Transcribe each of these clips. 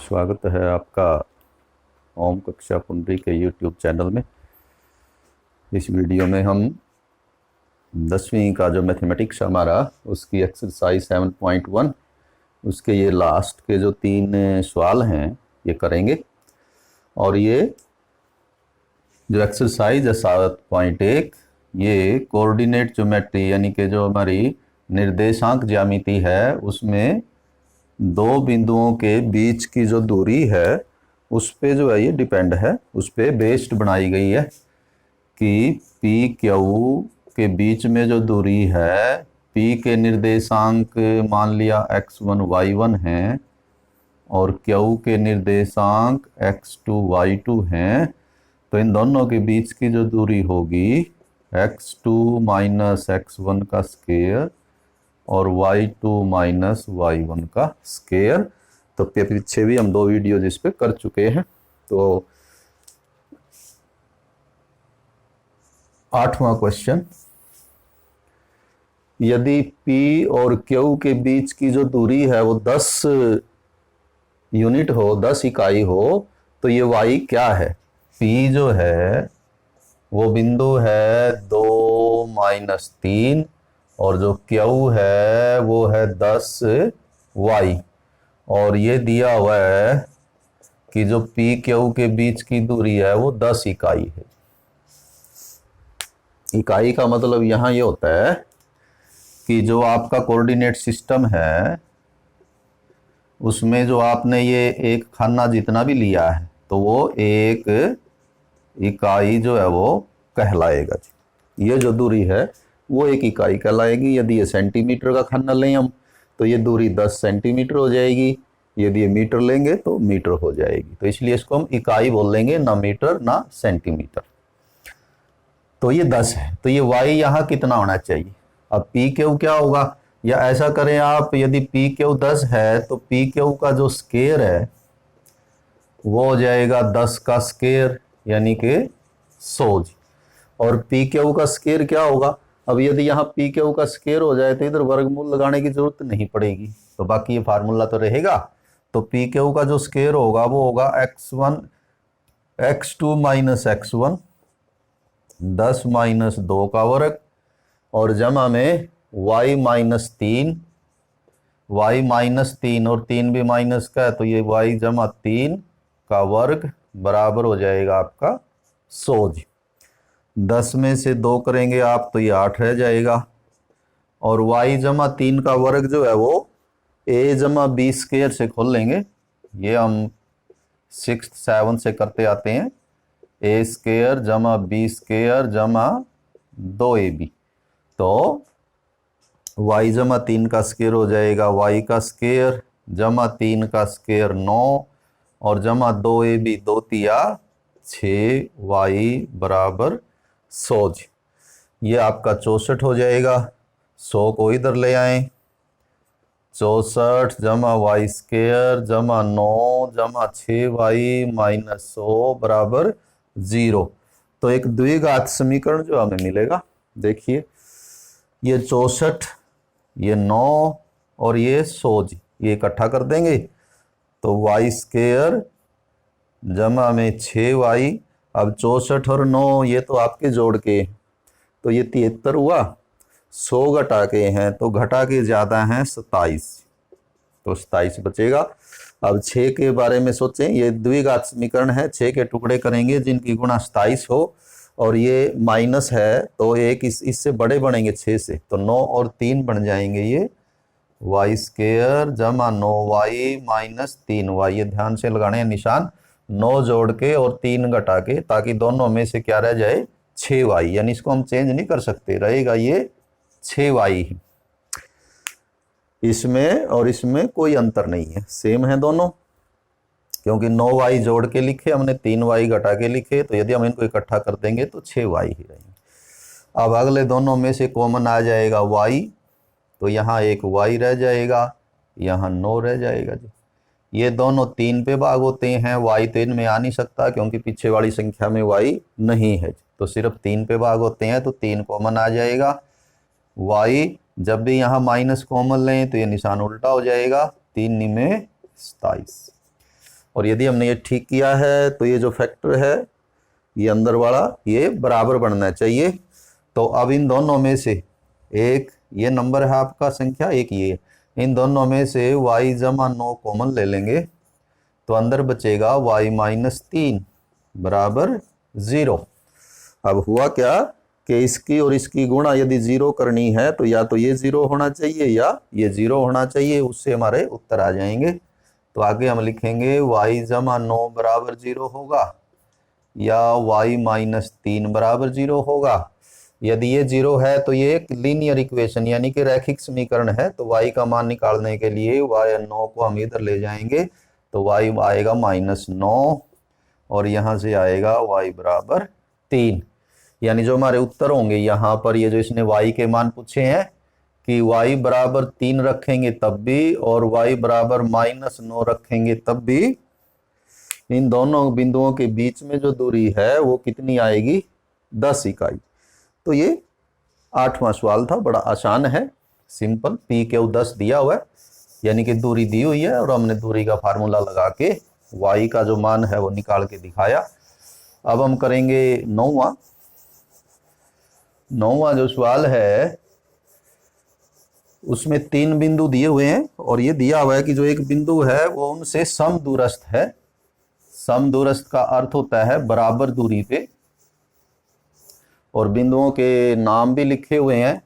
स्वागत है आपका ओम कक्षा पुंडरी के यूट्यूब चैनल में। इस वीडियो में हम 10वीं का जो मैथमेटिक्स हमारा उसकी एक्सरसाइज 7.1 उसके ये लास्ट के जो 3 सवाल हैं ये करेंगे। और ये जो एक्सरसाइज है 7.1 ये कोऑर्डिनेट ज्योमेट्री यानी कि जो हमारी निर्देशांक ज्यामिति है उसमें दो बिंदुओं के बीच की जो दूरी है उस पे जो है ये डिपेंड है, उस पे बेस्ड बनाई गई है कि पी क्यू के बीच में जो दूरी है, पी के निर्देशांक मान लिया x1 y1 हैं और क्यू के निर्देशांक x2 y2 हैं, तो इन दोनों के बीच की जो दूरी होगी x2 माइनस x1 का स्क्वायर और y2 माइनस y1 का स्क्वायर। तो पीछे भी हम 2 वीडियो जिस पे कर चुके हैं। तो 8वां क्वेश्चन, यदि P और Q के बीच की जो दूरी है वो 10 यूनिट हो, 10 इकाई हो, तो ये y क्या है? P जो है वो बिंदु है 2 माइनस 3 और जो Q है वो है 10 y, और ये दिया हुआ है कि जो P Q के बीच की दूरी है वो 10 इकाई है। इकाई का मतलब यहाँ ये होता है कि जो आपका कोऑर्डिनेट सिस्टम है उसमें जो आपने ये एक खाना जितना भी लिया है तो वो एक इकाई जो है वो कहलाएगा। ये जो दूरी है वो एक इकाई कहलाएगी। यदि ये सेंटीमीटर का खाना लें हम तो ये दूरी 10 सेंटीमीटर हो जाएगी, यदि ये मीटर लेंगे तो मीटर हो जाएगी। तो इसलिए इसको हम इकाई बोल लेंगे, ना मीटर ना सेंटीमीटर। तो ये 10 है, तो ये y यहाँ कितना होना चाहिए? अब पी क्यू क्या होगा, या ऐसा करें आप, यदि पी क्यू 10 है तो पी क्यू का जो स्क्वायर है वो हो जाएगा 10 का स्क्वायर यानी कि 100। और पी क्यू का स्क्वायर क्या होगा? अब यदि यहाँ पी क्यू का स्क्वायर हो जाए तो इधर वर्गमूल लगाने की जरूरत नहीं पड़ेगी, तो बाकी ये फार्मूला तो रहेगा। तो पी क्यू का जो स्क्वायर होगा वो होगा x2 माइनस x1 10 माइनस 2 का वर्ग और जमा में y माइनस 3, y माइनस 3 और 3 भी माइनस का है तो ये y जमा 3 का वर्ग बराबर हो जाएगा आपका 100। 10 में से 2 करेंगे आप तो ये 8 रह जाएगा। और y जमा 3 का वर्ग जो है वो a जमा b स्क्वायर से खोल लेंगे, ये हम 6th 7 से करते आते हैं। a स्क्वायर जमा b स्क्वायर जमा 2ab, तो y जमा 3 का स्क्वायर हो जाएगा y का स्क्वायर जमा 3 का स्क्वायर 9 और जमा 2ab 2 तिया 6y बराबर 100। ये आपका 64 हो जाएगा। 100 को इधर ले आए, 64 जमा y स्क्वायर जमा 9 जमा 6y माइनस 100 बराबर 0। तो एक द्विघात समीकरण जो हमें मिलेगा, देखिए ये 64, ये 9 और ये 100, ये इकट्ठा कर देंगे तो y स्क्वायर जमा में 6y। अब 64 और 9 ये तो आपके जोड़ के, तो ये 73 हुआ। 100 घटा के हैं तो घटा के ज़्यादा हैं 27, तो 27 बचेगा। अब 6 के बारे में सोचें, ये द्विघात समीकरण है, 6 के टुकड़े करेंगे जिनकी गुणा 27 हो और ये माइनस है तो एक इससे बड़े बनेंगे 6 से, तो 9 और 3 बन जाएंगे ये y स्क्वायर जमा 9y माइनस 3y। ये ध्यान से लगाने हैं निशान, 9 जोड़ के और 3 घटा के, ताकि दोनों में से क्या रह जाए 6y, यानी इसको हम चेंज नहीं कर सकते, रहेगा ये 6y ही। इसमें और इसमें कोई अंतर नहीं है, सेम है दोनों, क्योंकि 9y जोड़ के लिखे हमने, 3y घटा के लिखे, तो यदि हम इनको इकट्ठा कर देंगे तो 6y ही रहेंगे। अब अगले दोनों में से कॉमन आ जाएगा y, तो यहाँ एक y रह जाएगा, यहाँ 9 रह जाएगा जी। ये दोनों 3 पे भाग होते हैं, y तो इनमें आ नहीं सकता क्योंकि पीछे वाली संख्या में y नहीं है, तो सिर्फ 3 पे भाग होते हैं, तो 3 कॉमन आ जाएगा। y जब भी यहाँ माइनस कॉमन लें तो ये निशान उल्टा हो जाएगा, 3 में 27। और यदि हमने ये ठीक किया है तो ये जो फैक्टर है ये अंदर वाला ये बराबर बनना चाहिए। तो अब इन दोनों में से एक ये नंबर है आपका संख्या, एक ये, इन दोनों में से y जमा 9 कॉमन ले लेंगे तो अंदर बचेगा y माइनस 3 बराबर 0। अब हुआ क्या कि इसकी और इसकी गुणा यदि 0 करनी है तो या तो ये 0 होना चाहिए या ये 0 होना चाहिए, उससे हमारे उत्तर आ जाएंगे। तो आगे हम लिखेंगे y जमा 9 बराबर 0 होगा या y माइनस 3 बराबर 0 होगा। यदि ये 0 है तो ये एक लीनियर इक्वेशन यानी कि रैखिक समीकरण है, तो y का मान निकालने के लिए y 9 को हम इधर ले जाएंगे तो y आएगा -9 और यहाँ से आएगा y बराबर 3। यानी जो हमारे उत्तर होंगे यहाँ पर, ये जो इसने y के मान पूछे हैं कि y बराबर 3 रखेंगे तब भी और y बराबर -9 रखेंगे तब भी, इन दोनों बिंदुओं के बीच में जो दूरी है वो कितनी आएगी, 10 इकाई। तो ये 8वां सवाल था, बड़ा आसान है, सिंपल। पी क्यू 10 दिया हुआ है यानी कि दूरी दी हुई है और हमने दूरी का फार्मूला लगा के y का जो मान है वो निकाल के दिखाया। अब हम करेंगे 9वां जो सवाल है उसमें 3 बिंदु दिए हुए हैं और ये दिया हुआ है कि जो एक बिंदु है वो उनसे समदूरस्थ है। समदूरस्थ का अर्थ होता है बराबर दूरी पे, और बिंदुओं के नाम भी लिखे हुए हैं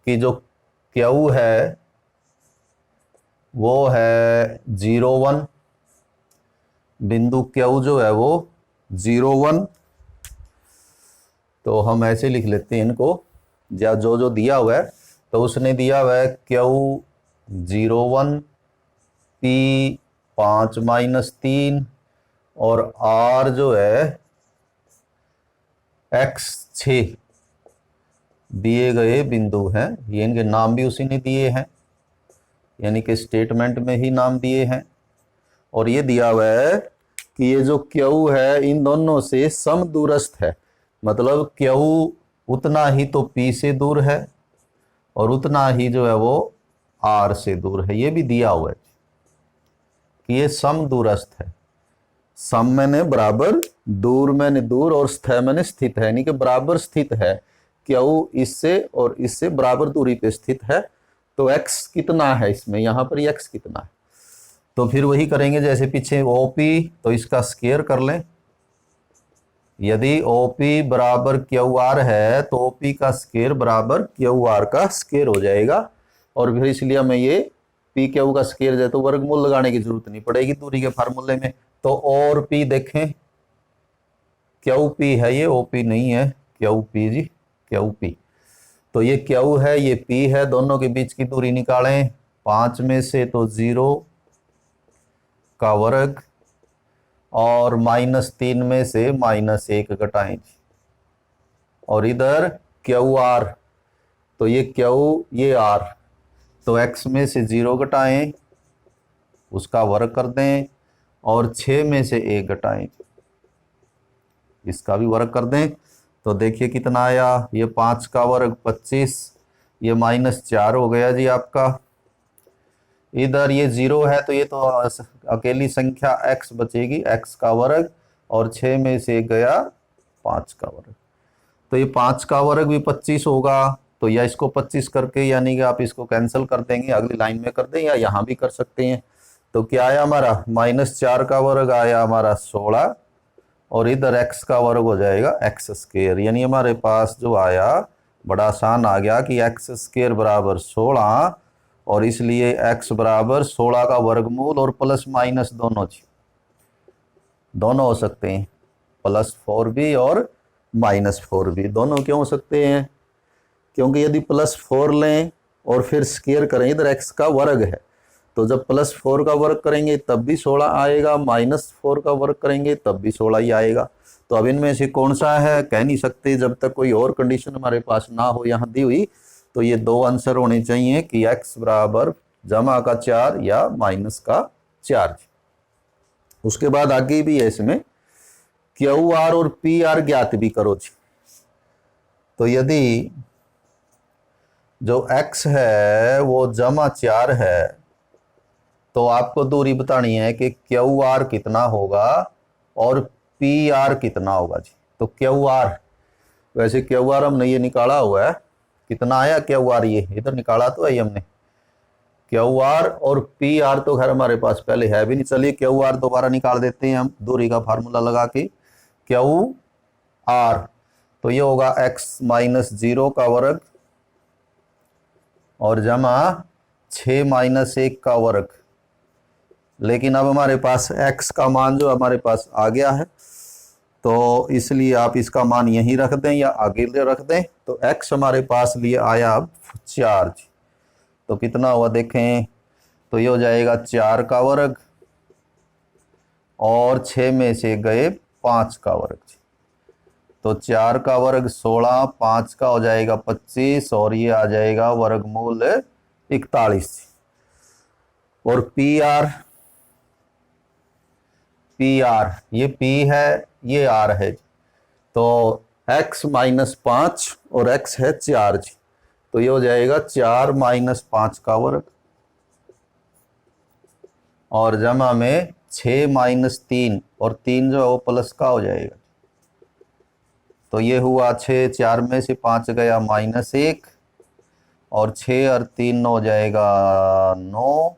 कि जो क्यू है वो है 0,1, बिंदु क्यू जो है वो 0,1। तो हम ऐसे लिख लेते हैं इनको, या जो दिया हुआ है तो उसने दिया हुआ है क्यू 0,1, पी 5-3 और आर जो है x 6 दिए गए बिंदु हैं। ये इनके नाम भी उसी ने दिए हैं यानी कि स्टेटमेंट में ही नाम दिए हैं। और ये दिया हुआ है कि ये जो क्यू है इन दोनों से समदूरस्थ है, मतलब क्यू उतना ही तो पी से दूर है और उतना ही जो है वो आर से दूर है। ये भी दिया हुआ है कि ये समदूरस्थ है। सम मैंने बराबर, दूर मैंने दूर और स्थ मैंने स्थित है, यानी कि बराबर स्थित है। क्यू इससे और इससे बराबर दूरी पे स्थित है। तो x कितना है इसमें, यहाँ पर x कितना है, तो फिर वही करेंगे जैसे पीछे OP, तो इसका स्क्वायर कर लें। यदि OP बराबर QR है तो OP का स्क्वायर बराबर QR का स्क्वायर हो जाएगा। और फिर इसलिए हमें ये PQ का स्क्वायर है तो वर्गमूल लगाने की जरूरत नहीं पड़ेगी दूरी के फार्मूले में। तो और P देखें, QP है ये, OP नहीं है, QP जी, QP। तो ये Q है ये P है, दोनों के बीच की दूरी निकालें। 5 में से तो 0 का वर्ग और -3 में से -1 घटाएं और इधर QR, तो ये Q ये R, तो x में से 0 घटाएं उसका वर्ग कर दें और 6 में से 1 घटाएं इसका भी वर्ग कर दें। तो देखिए कितना आया, ये 5 का वर्ग 25, ये -4 हो गया जी आपका। इधर ये 0 है तो ये तो अकेली संख्या x बचेगी, x का वर्ग और 6 में से गया 5 का वर्ग। तो ये 5 का वर्ग भी 25 होगा, तो या इसको 25 करके यानी कि आप इसको कैंसिल कर देंगे, अगली लाइन में कर दें या यहाँ भी कर सकते हैं। तो क्या आया हमारा, -4 का वर्ग आया हमारा 16 और इधर x का वर्ग हो जाएगा x स्क्वायर। यानी हमारे पास जो आया बड़ा आसान आ गया कि x स्क्वायर बराबर 16 और इसलिए x बराबर 16 का वर्गमूल और प्लस माइनस दोनों हो सकते हैं, +4b और -4b दोनों क्यों हो सकते हैं, क्योंकि यदि +4 लें और फिर स्क्वायर करें, इधर x का वर्ग है तो जब +4 का वर्ग करेंगे तब भी 16 आएगा, -4 का वर्ग करेंगे तब भी 16 ही आएगा। तो अब इनमें से कौन सा है कह नहीं सकते जब तक कोई और कंडीशन हमारे पास ना हो यहाँ दी हुई। तो ये 2 आंसर होने चाहिए कि x बराबर जमा का 4 या माइनस का 4। उसके बाद आगे भी है इसमें QR और PR ज्ञात भी करो जी। तो यदि जो x है वो जमा 4 है तो आपको दूरी बतानी है कि क्यू आर कितना होगा और पी आर कितना होगा जी। तो क्यू आर, वैसे क्यू आर हमने ये निकाला हुआ है, कितना आया क्यू आर, ये इधर निकाला तो है हमने। क्यू आर और पी आर तो खैर हमारे पास पहले है भी नहीं, चलिए क्यू आर दोबारा निकाल देते हैं हम दूरी का फार्मूला लगा के। क्यू आर तो ये होगा x माइनस 0 का वर्ग और जमा 6 माइनस 1 का वर्ग। लेकिन अब हमारे पास x का मान जो हमारे पास आ गया है, तो इसलिए आप इसका मान यहीं रख दें या आगे रख दें। तो x हमारे पास लिए आया अब 4, तो कितना हुआ देखें, तो ये हो जाएगा 4 का वर्ग और 6 में से गए 5 का वर्ग। तो 4 का वर्ग 16, 5 का हो जाएगा 25 और ये आ जाएगा वर्गमूल 41। और पी आर ये p है, ये r है। तो x माइनस 5 और x है 4 जी, तो ये हो जाएगा 4 माइनस 5 का वर्ग और जमा में 6 माइनस 3 और 3 जो है वो प्लस का हो जाएगा। तो ये हुआ 6, 4 में से 5 गया माइनस 1 और 6 और 3 हो जाएगा 9,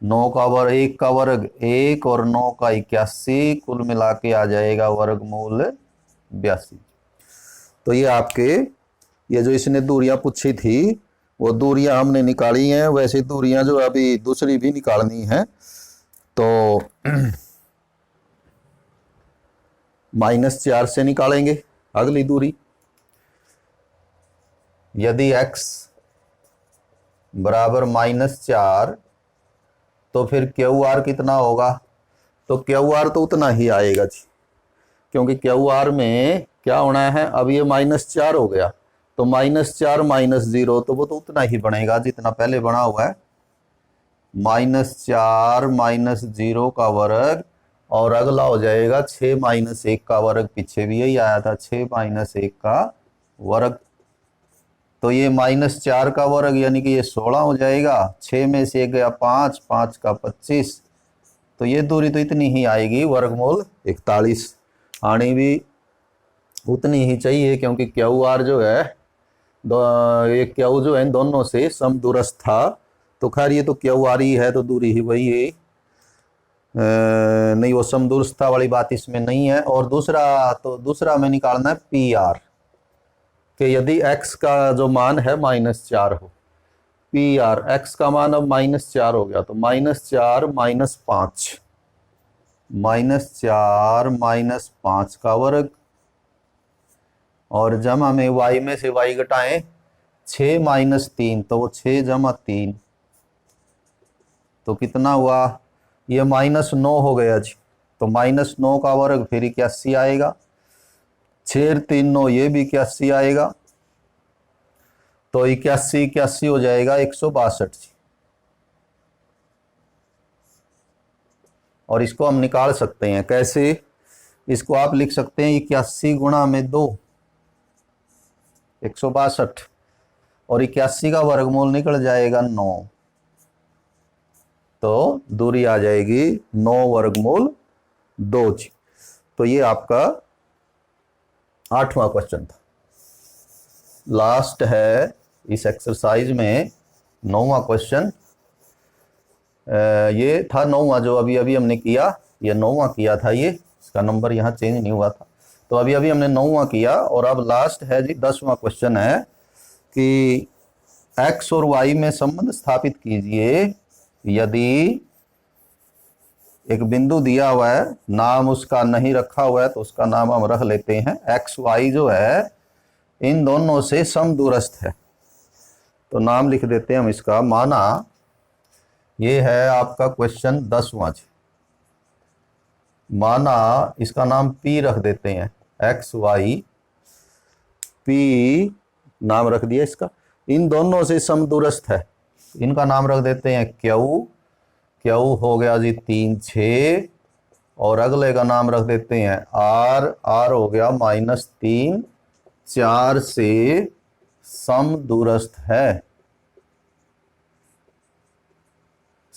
9 का वर्ग 1 का वर्ग 1 और 9 का 81, कुल मिला के आ जाएगा वर्गमूल 82। तो ये आपके ये जो इसने दूरियां पूछी थी वो दूरियां हमने निकाली हैं। वैसे दूरियां जो अभी दूसरी भी निकालनी है, तो -4 से निकालेंगे अगली दूरी। यदि x बराबर -4 तो फिर क्यू आर कितना होगा, तो क्यू आर तो उतना ही आएगा जी, क्योंकि क्यू आर में क्या होना है, अब ये -4 हो गया तो -4 -0 तो वो तो उतना ही बनेगा जितना पहले बना हुआ है, -4 -0 का वर्ग और अगला हो जाएगा 6 माइनस 1 का वर्ग। पीछे भी यही आया था 6 माइनस 1 का वर्ग। तो ये -4 का वर्ग यानी कि ये 16 हो जाएगा, 6 में से गया 5, 5 का 25, तो ये दूरी तो इतनी ही आएगी वर्गमूल 41। आनी भी उतनी ही चाहिए क्योंकि क्यू आर जो है ये क्यू जो है दोनों से समदूरस्थ था। तो खैर ये तो क्यू आर ही है तो दूरी ही वही है, नहीं वो समदूरस्थता वाली बात इसमें नहीं है। और दूसरा हमें निकालना है पी आर, कि यदि x का जो मान है -4 हो, पी आर x का मान अब -4 हो गया तो -4 -5, -4 -5 का वर्ग और जमा में y में से y घटाएं 6 माइनस 3, तो वो 6 जमा 3, तो कितना हुआ, ये -9 हो गया जी। तो -9 का वर्ग फिर 81 आएगा, 6 3 9 ये भी 81 आएगा, तो 81 हो जाएगा 162 जी। और इसको हम निकाल सकते हैं कैसे, इसको आप लिख सकते हैं 81 गुणा में 2 162 और 81 का वर्गमूल निकल जाएगा 9, तो दूरी आ जाएगी 9 वर्गमूल 2 जी। तो ये आपका 8वां क्वेश्चन था। लास्ट है इस एक्सरसाइज में 9वां क्वेश्चन। ये था 9वां जो अभी अभी हमने किया, ये 9वां किया था, ये इसका नंबर यहाँ चेंज नहीं हुआ था, तो अभी अभी हमने 9वां किया। और अब लास्ट है जी 10वां क्वेश्चन है कि x और y में संबंध स्थापित कीजिए। यदि एक बिंदु दिया हुआ है, नाम उसका नहीं रखा हुआ है तो उसका नाम हम रख लेते हैं, एक्स वाई जो है इन दोनों से समदूरस्थ है, तो नाम लिख देते हैं हम इसका। माना ये है आपका क्वेश्चन 10वां, माना इसका नाम P रख देते हैं, एक्स वाई P नाम रख दिया इसका, इन दोनों से समदूरस्थ है, इनका नाम रख देते हैं क्यू हो गया जी 3 6, और अगले का नाम रख देते हैं आर हो गया -3 4 से समदूरस्थ है,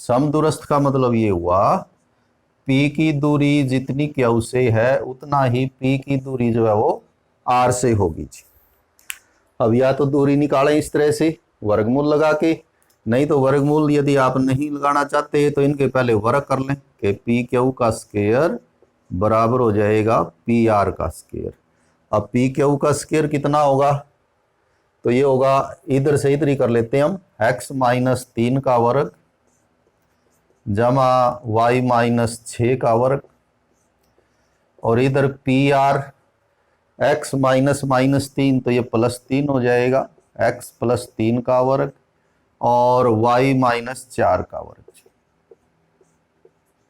समदूरस्थ का मतलब ये हुआ P की दूरी जितनी Q से है उतना ही P की दूरी जो है वो R से होगी जी। अब या तो दूरी निकालें इस तरह से वर्गमूल लगा के, नहीं तो वर्गमूल यदि आप नहीं लगाना चाहते तो इनके पहले वर्ग कर लें कि PQ का स्क्वायर बराबर हो जाएगा PR का स्क्वायर। अब PQ का स्क्वायर कितना होगा, तो ये होगा, इधर से इधर ही कर लेते हैं हम, x माइनस 3 का वर्ग जमा y माइनस 6 का वर्ग, और इधर PR x माइनस माइनस 3 तो ये प्लस 3 हो जाएगा, x प्लस 3 का वर्ग और y माइनस 4 का वर्ग।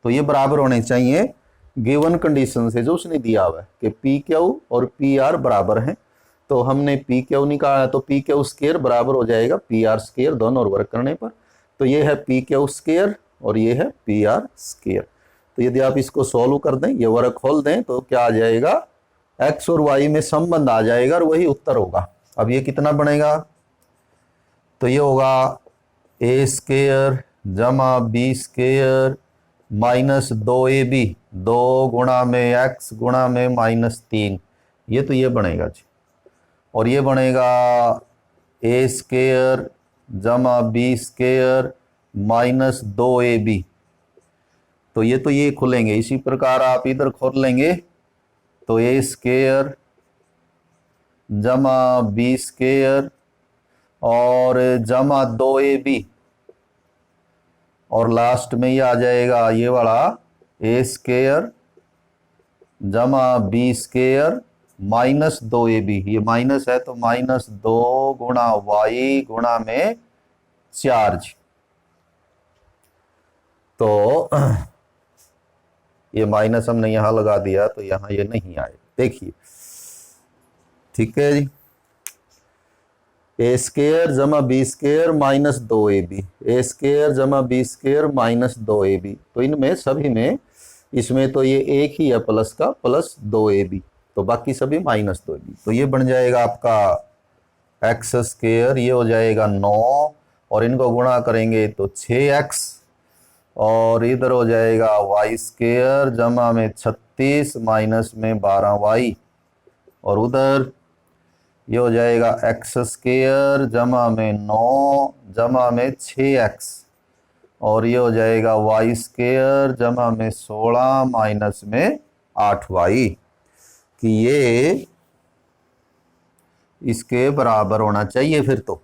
तो ये बराबर होने चाहिए गिवन कंडीशन से जो उसने दिया हुआ है कि PQ और PR बराबर हैं। तो हमने PQ निकाला तो PQ स्क्वायर बराबर हो जाएगा PR स्क्वायर दोनों और वर्ग करने पर। तो ये है PQ स्क्वायर और ये है PR स्क्वायर। तो यदि आप इसको सॉल्व कर दें, ये वर्ग खोल दें, तो क्या आ जाएगा, x और y में संबंध आ जाएगा और वही उत्तर होगा। अब ये कितना बनेगा, तो ये होगा a स्क्वायर जमा b स्क्वायर माइनस 2ab, 2 गुणा में x गुणा में माइनस 3, ये तो ये बनेगा जी। और ये बनेगा a स्क्वायर जमा b स्क्वायर माइनस 2ab, तो ये खुलेंगे। इसी प्रकार आप इधर खोल लेंगे तो a स्क्वायर जमा b स्क्वायर और जमा 2ab, और लास्ट में ये आ जाएगा ये वाला a स्क्वायर जमा b स्क्वायर माइनस 2ab, ये माइनस है तो माइनस 2 गुणा y गुणा में 4। तो ये माइनस हमने यहां लगा दिया तो यहां ये नहीं आए, देखिए, ठीक है जी। a स्क्वायर जमा b square minus 2ab, a square जमा b स्क्वायर माइनस 2ab, तो इनमें सभी में, इसमें तो ये एक ही है प्लस का, प्लस 2ab, तो बाकी सभी माइनस 2ab। तो ये बन जाएगा आपका x स्क्वायर, ये हो जाएगा 9, और इनको गुणा करेंगे तो 6x, और इधर हो जाएगा y स्क्वायर जमा में 36 माइनस में 12y, और उधर ये हो जाएगा x स्क्वायर जमा में 9 जमा में 6x, और ये हो जाएगा y स्क्वायर जमा में 16 माइनस में 8y, कि ये इसके बराबर होना चाहिए। फिर तो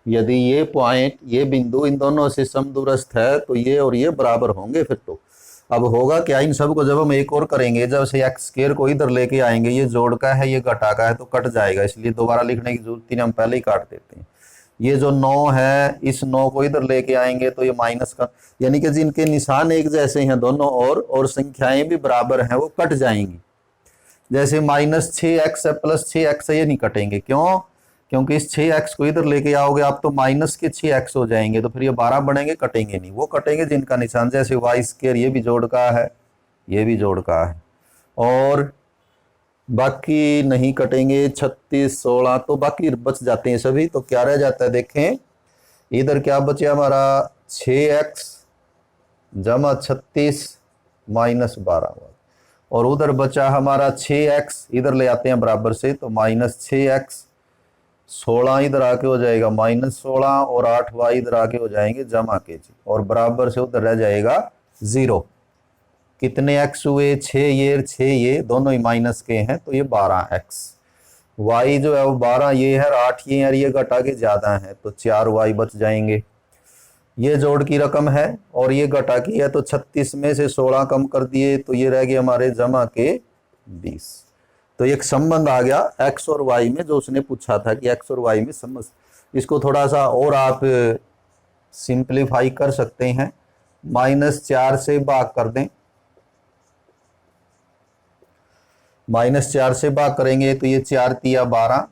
यदि ये पॉइंट, ये बिंदु इन दोनों से समदूरस्थ है तो ये और ये बराबर होंगे। फिर तो अब होगा क्या, इन सब को जब हम एक और करेंगे, जब से एक्स स्क्वायर को इधर लेके आएंगे, ये जोड़ का है ये घटा का है तो कट जाएगा, इसलिए दोबारा लिखने की जरूरत नहीं, हम पहले ही काट देते हैं। ये जो 9 है, इस 9 को इधर लेके आएंगे तो ये माइनस का, यानी कि जिनके निशान एक जैसे हैं दोनों और संख्याएं भी बराबर हैं, वो कट जाएंगी। जैसे माइनस 6x है प्लस 6x है, ये नहीं कटेंगे। क्यों? क्योंकि इस 6x को इधर लेके आओगे आप तो माइनस के 6x हो जाएंगे, तो फिर ये 12 बनेंगे, कटेंगे नहीं। वो कटेंगे जिनका निशान, जैसे y स्क्वायर, ये भी जोड़ का है, ये भी जोड़ का है, और बाकी नहीं कटेंगे। 36 16 तो बाकी बच जाते हैं सभी। तो क्या रह जाता है, देखें इधर क्या बचे हमारा, 6x जमा 36 माइनस 12, और उधर बचा हमारा 6x, इधर ले आते हैं बराबर से, तो माइनस 6x, 16 इधर आके हो जाएगा माइनस 16, और 8y इधर आके हो जाएंगे जमा के जी, और बराबर से उधर रह जाएगा 0। कितने x हुए, 6 ये दोनों ही माइनस के हैं, तो ये 12x। y जो है वो 12 ये है, 8 ये है, और ये घटा के ज्यादा है तो 4y बच जाएंगे। ये जोड़ की रकम है और ये घटा की है, तो 36 में से 16 कम कर दिए तो ये रह गए हमारे जमा के 20। तो एक संबंध आ गया x और y में, जो उसने पूछा था कि x और y में संबंध। इसको थोड़ा सा और आप सिंप्लीफाई कर सकते हैं, -4 से भाग कर दें। -4 से भाग करेंगे तो ये 4 तिया 12,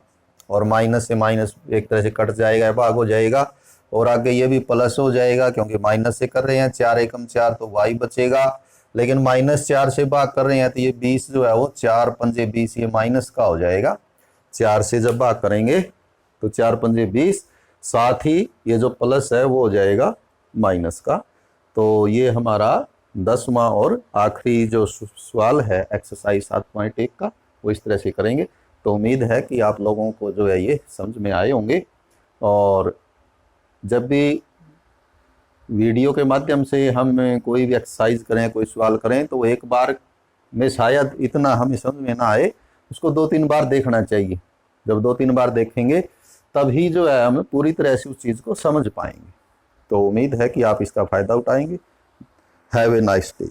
और माइनस से माइनस एक तरह से कट जाएगा, भाग हो जाएगा, और आगे ये भी प्लस हो जाएगा क्योंकि माइनस से कर रहे हैं। 4 एकम 4 तो y बचेगा, लेकिन -4 से भाग कर रहे हैं तो ये 20 जो है वो 4 पंजे 20, ये माइनस का हो जाएगा। 4 से जब भाग करेंगे तो 4 पंजे 20, साथ ही ये जो प्लस है वो हो जाएगा माइनस का। तो ये हमारा 10वां और आखिरी जो सवाल है एक्सरसाइज 7.1 का, वो इस तरह से करेंगे। तो उम्मीद है कि आप लोगों को जो है ये समझ में आए होंगे। और जब भी वीडियो के माध्यम से हम कोई भी एक्सरसाइज करें, कोई सवाल करें, तो एक बार में शायद इतना हमें समझ में ना आए, उसको 2-3 बार देखना चाहिए। जब 2-3 बार देखेंगे तभी जो है हम पूरी तरह से उस चीज़ को समझ पाएंगे। तो उम्मीद है कि आप इसका फ़ायदा उठाएंगे। Have a nice day.